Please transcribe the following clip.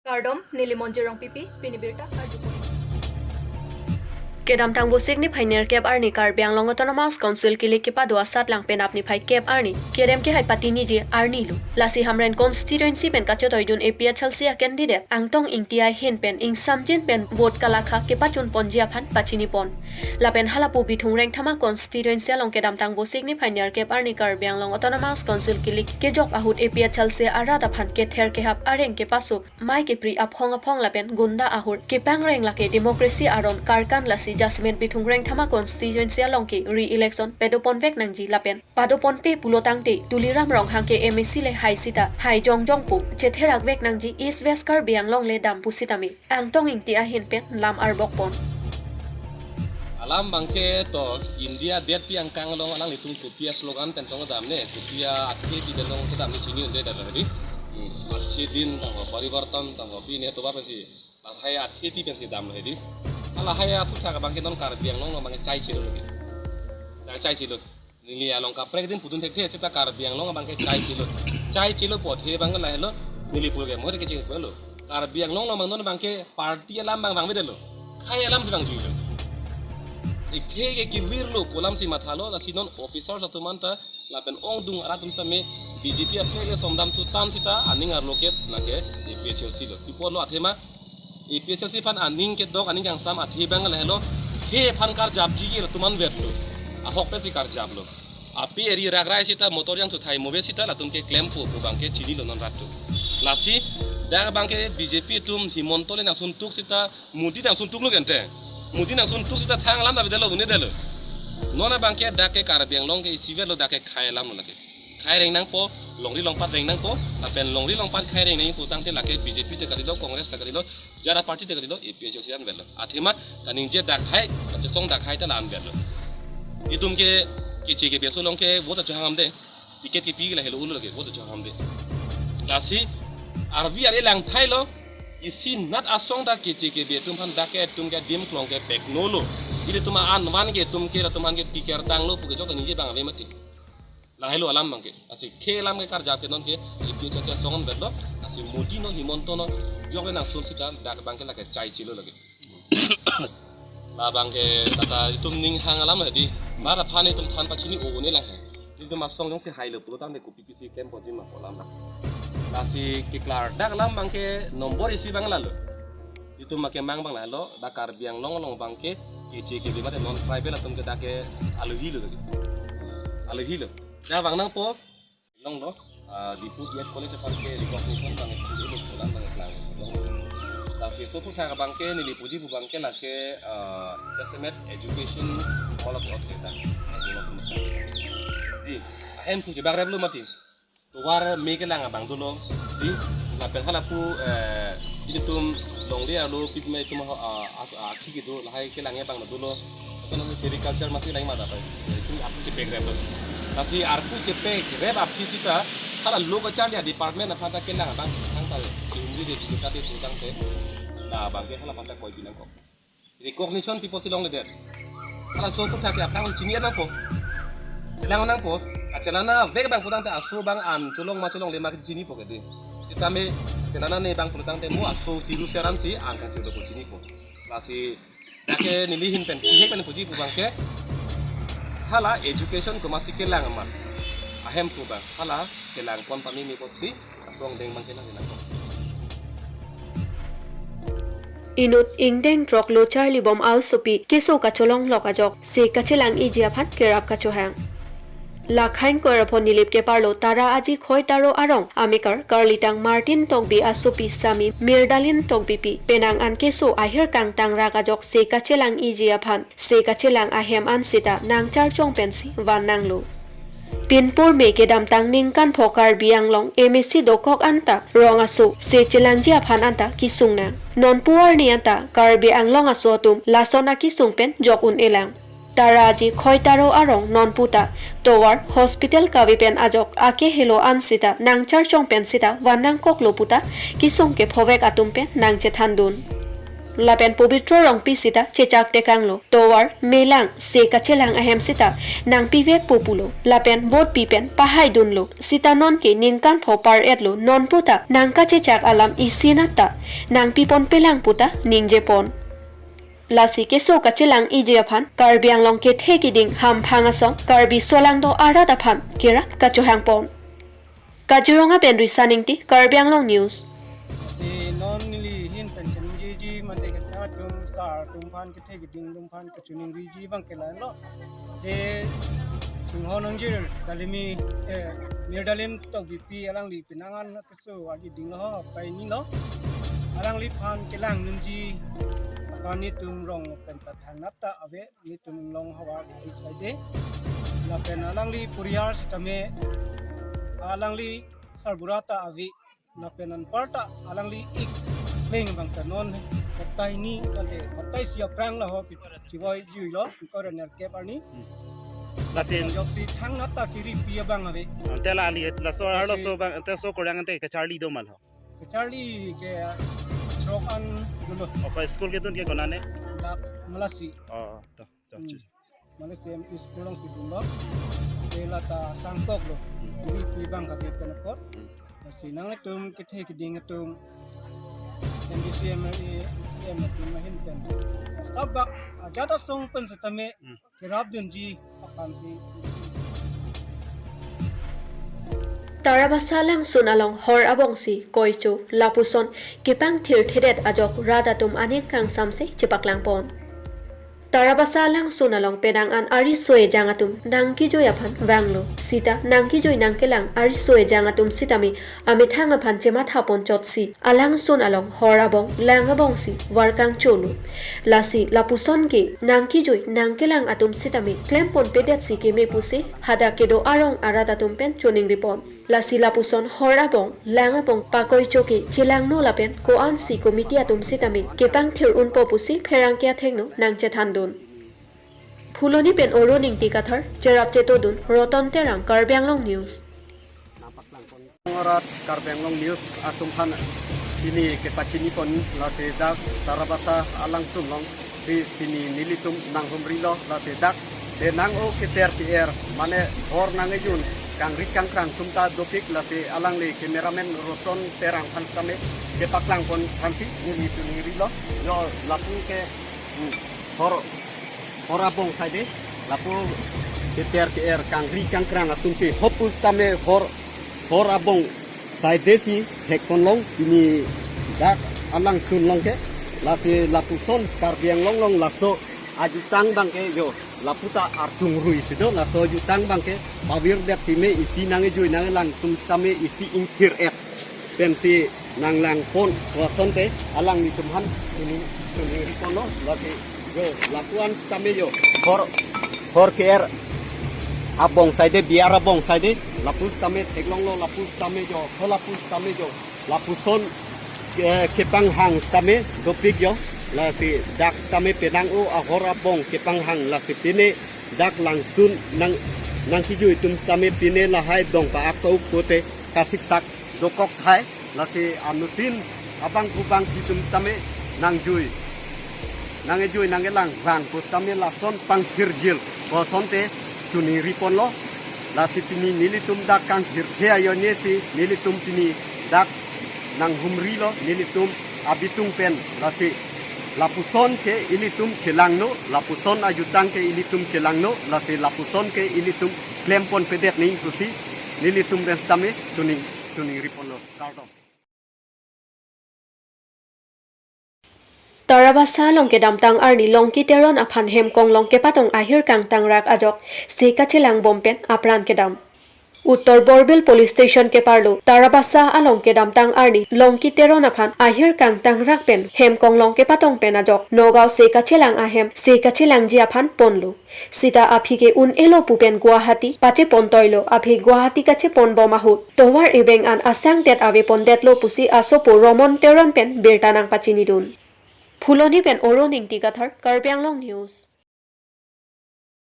Kardom Nilimonjirong pipi pinibirta Ajupuri. Kedam tang busik ni phainer kep arni kar biang long autonomous council kili ki padwa sat lang pen apni phai kep arni kedem ke hai patini je arni lu lasi hamren constituency pen kacho toidun apia chalsia candidate angtong ingtia hin pen ing samjin pen vote kalakha ke pachun ponjia phan pachini pon lapen halapu bithung reng thama constituency long kedam tang busik ni phainer kep arni kar biang long autonomous council kili ke jok ahut apia chalsia arata phan ke ther ke hap areng ke pasu mai ke pri aphong lapen gunda ahur ke pangreng lake democracy aron karkan lasi Jasmine bithung reng thama constituency alongki re-election pedopon vek nangji lapen padopon pe pulotang te tuliram rong hangke MSC le hai sita hai jong pu chetherak vek nangji east west kar biang long le dam pusitami angtong ing ti a hin pen lam arbok pon alam bangke to India det pi angkang long alang litung tupia slogan tentong dam ne tupia atke di delong sedam ni sini unde dar hari अच्छे दिन तंग परिवर्तन तंग भी ने तो बाप से hai atke ti pensi dam hari ala hai atu sa bangke non kar biang long bangke chai chilo lagi na chai chilo nili along ka prek din putun thek thek kar biang long bangke chai chilo po the bang la hello nili pul ge mo ke ching pelo kar biang long bang non bangke party alam bang bedelo khai alam si bang juilo ikhe ke wirlo polam si mathalo la sinon officer satu manta la pen ong dung aratum same BJP apne somdam tu tam sita aning ar loket lake PHLC lo tipolo athema PHLC fan aning ke dok aning yang sam athi bang la hello he fan kar jab ji ki tuman betlo a hok pe si kar jab lo api eri ragrai sita motor yang tu thai mobe sita la tum ke claim pu bangke chini lo non ratu lasi da bangke BJP tum himontole na suntuk sita mudi na suntuk lo gente mudi na suntuk sita thang lam da bedelo ne delo nona bangke da ke kar biang long ke sivel lo da ke khai lam lo lake khai reng nang po longri longpat reng nang po tapen longri longpat khai reng nang putang te lake BJP te kadilo congress te kadilo jara party te kadilo APHLC an belo athema kaning je dak khai te song dak khai ta lan belo itum ke che ke beso long ke vote cha hamde ticket ke pi la helo ulu lage vote cha hamde lasi arbi ale lang thai lo isi nat asong da ke che ke betum phan dak ke tum ke dim klong ke pek nolo ile tuma an man ke tum ke tuman ke tiker tang lo pu ke jok ni je bang ave mati la helo alam bangke asi khelam ke kar jape non ke ipi ke songon bedlo asi modi no himonto no joge na sul sita dak bangke la ke chai chilo lage la bangke tata itum ning hang alam di mara phane tum than pachini o ne la he itum asong jong se hailo pulo tam de ku PPC camp po jin ma polam la lasi ke klar dak alam bangke nomor isi bang la lo itum make mang bang la lo dakar biang long bangke ke bi mate non private la tum ke dake alu hilo lage alu hilo ya bang nang po long lo di put yet college ke recognition bang itu bulan bang lang long tapi itu pun saya bang ke nili puji bu bang ke la ke estimate education all of us kita di em puji bang reblu mati to war me ke lang bang dulu di la pen hala pu ini tum long dia lo pip me tum aki gitu lah ke lang bang dulu kan agriculture masih lain mata apa itu aku cepek reblu tapi arku cepek rep api kita kalau lo kecil ya department apa tak kena bang angkal ini di kita di tentang te nah bangke kalau pada koi bilang kok recognition people silong leder kalau so pun tak apa sini ada po bilang nang po acelana veg bang putang te aso bang an tulong maculong lima ke sini po kede kita me acelana ne bang putang te mo aso tiru seram si angkat tiru po sini po masih ke nilihin pen hek pen puji bangke hala education ko masih kelang amat ahem ko bang hala kelang company ni ko si asong deng man kelang ko inut ingdeng drok lo charlie bom al sopi keso ka cholong lokajok se kachelang ijia phan kerap ka chohang lakhain ko rapon nilip ke parlo tara aji khoi taro arong amikar karlitang martin tokbi asopi sami mirdalin tokbipi penang an keso ahir kang tang rakajok se kachelang ijia phan se kachelang ahem an sita nang char chong pensi wan nanglo pinpur me ke dam tang ning kan phokar biang long MSC dokok anta rong aso se chelangjia phan anta kisungna non puar ni anta karbi anglong aso tum lasona kisung pen jok un elang taraji khoi taro arong non puta towar hospital kavipen ajok ake helo ansita nangchar chong pensita wanang kok loputa kisong ke phowek atum pen nangche thandun lapen pabitro rong pi sita chechak tekang lo towar melang se kachelang ahem sita nang pivek populo lapen bot pipen pahai dun lo sita non ke ningkan phopar et lo non puta nang ka chechak alam isinata nang pipon pelang puta ningjepon lasi keso kachelang ijeaphan karbiang long ke thekiding ham phangasong karbi solang do arada phan kira kachohang pon Kaziranga Pendri Saningti Karbiang Long News si non nili hin pension ji mate ke ta tum sar tum phan ke the ding tum phan ke chuning ji bang ke la lo de sunghonang ji dalimi mirdalim to bp alang li pinangan ke so aji ding lo pai ni lo alang li phan ke lang nun ji kani tum rong pen ta thanap ta ave ni tum long hawa ki sai de la pen alang li puriyar sitame alang li sarburata avi na penan parta alang li ik leng bang tanon hotai ni kante hotai sia prang la ho ki boy ju lo ko ren ke parni lasin yok si thang na ta kiri pia bang ave tela ali la so harlo so bang te so korang ante ke charlie do mal ho ke charlie ke strok an dulo ko school ke tun ke konane da malasi to malasi em school long si dulo la ta sangkok lo kiri pi bang ka ke kanapot sinang tum kithe kiding tum MDCM tum mahin pen sabak ajata song pen satame kirab din ji akan si Tarabasalang sunalong hor abongsi koicho lapuson kipang thir thiret ajok radatum anek kang samse chipaklang pon Tarabasalang sunalong penang an arisoe jangatum nangki joy aphan wanglo sita nangki joy nangkelang arisoe jangatum sitami amithang aphan chema thapon chotsi alang sunalong horabong langabongsi warkang cholu lasi lapuson ke nangki joy nangkelang atum sitami klempon pedet si ke mepuse hada kedo arong aradatum pen choning ripon lasi lapuson horabong langabong pakoi choke chilang no lapen ko an si komiti atum sitami kepang thir un popusi pherang kya thengno nangche thandun Fuloni pen oroning tikathar cherap chetodun roton terang Karbiang Long News Orat Karbiang Long News atum phan ini ke pachini pon la se dak tarabasa alang sunlong ri sini nilitum nang humrilo la se dak de nang o ke ter mane hor nang ejun kang rik kang krang tumta dopik la se alang le cameraman roton terang phan kame ke paklang pon phansi ni tuni rilo yo lapu ke horabong saide lapu ke ter kang rik kang krang atum si hopus tame horabong saide si hekonlong ini dak alang sunlong ke lapuson Karbiang long laso ajutang bang ke yo laputa artung rui sido laso ajutang bang ke pawir dak sime isi nange jui nange lang tum tame isi ingkir et pensi nang lang pon wason te alang ni tumhan ini kono lagi yo lapuan tame yo hor ker abong saide biar abong saide lapus tame teglong lo lapus tame jo lapus tame jo lapuson kepang hang tame dopik yo la si dak tame penang o ahor abong kepang hang la si pine dak langsun nang kijui tum tame pine la hai dong pa akau kote kasik tak dokok hai la si anutin abang kubang tum tame nang jui nang elang rang pus tame la son pang kirjil ko sonte tuni ripon lo la si pini nilitum dak kang kirthea yo nesi nilitum pini dak nang humrilo nilitum abitung pen la si lapuson ke ilitum celangno lapuson ajutang ke ilitum celangno la si lapuson ke ilitum klempon pedet ni kusi nilitum destame tuni ripon lo kardo Tarabasa longke damtang arni longki teron aphan hemkong longke patong ahir kang tangrak ajok seka chelang bompen apran kedam Uttor Borbel Police Station ke parlo Tarabasa alongke damtang arni longki teron aphan ahir kang tangrak pen hemkong longke patong pen ajok Nogao seka chelang ahem seka chelang ji aphan ponlo sita aphike un elo pupen Guwahati pache pontoilo aphi Guwahati kache ponbomahut towar ebeng an asang tet ave pondetlo pusi asopo romon teron pen bertanang pachinidun Fuloni pen oroning tikathar Karbiang Long News